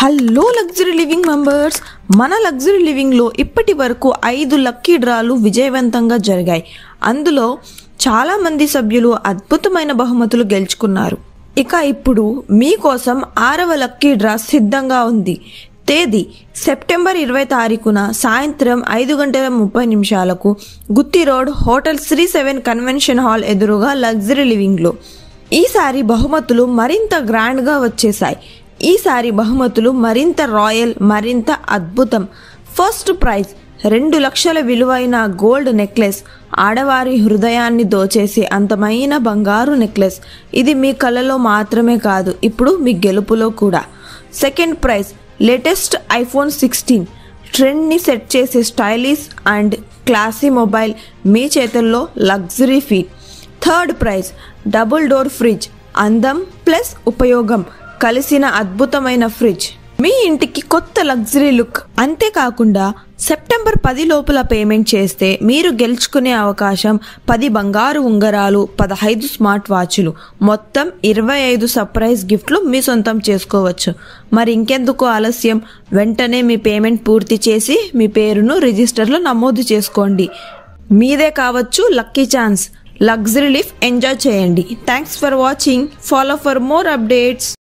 Hello luxury living members, మన luxury లివింగ్లో ఇప్పటి వరకు 5 లక్కీ డ్రాలు విజయవంతంగా జరిగాయి. అందులో చాలామంది సభ్యులు అద్భుతమైన బహుమతులు గెలుచుకున్నారు. ఇక ఇప్పుడు మీకోసం 6వ లక్కీ డ్రా సిద్ధంగా ఉంది. తేదీ సెప్టెంబర్ 20 తారీఖున సాయంత్రం 5:30 Gooty road hotel Sri 7 convention hall ఎదురుగా లగ్జరీ లివింగ్లో. ఈసారి బహుమతులు మరింత గ్రాండ్గా వచ్చేసాయి. ఈసారి బహుమతులు మరింత రాయల్, మరింత అద్భుతం. ఫస్ట్ ప్రైజ్ 2 లక్షల విలువైన గోల్డ్ నెక్లెస్, ఆడవారి హృదయాన్ని దోచేసే అందమైన బంగారు నెక్లెస్. ఇది మీ కళలో మాత్రమే కాదు, ఇప్పుడు మీ గెలుపులో కూడా. సెకండ్ ప్రైజ్ లేటెస్ట్ ఐఫోన్ 16, ట్రెండ్ని సెట్ చేసే స్టైలిష్ అండ్ క్లాసీ మొబైల్ మీ చేతుల్లో, luxury feat. Third prize double door fridge, అందం ప్లస్ ఉపయోగం కలిసిన అద్భుతమైన ఫ్రిడ్జ్, మీ ఇంటికి కొత్త లగ్జరీ లుక్. అంతేకాకుండా సెప్టెంబర్ 10 లోపల పేమెంట్ చేస్తే మీరు గెలుచుకునే అవకాశం 10 బంగారు ఉంగరాలు, 15 స్మార్ట్ వాచ్లు, మొత్తం 25 సర్ప్రైజ్ గిఫ్ట్లు మీ సొంతం చేసుకోవచ్చు. మరి ఇంకెందుకు ఆలస్యం, వెంటనే మీ పేమెంట్ పూర్తి చేసి మీ పేరును రిజిస్టర్లో నమోదు చేసుకోండి. మీదే కావచ్చు lucky chance. Luxury life enjoy చేయండి. Thanks for watching. Follow for more updates.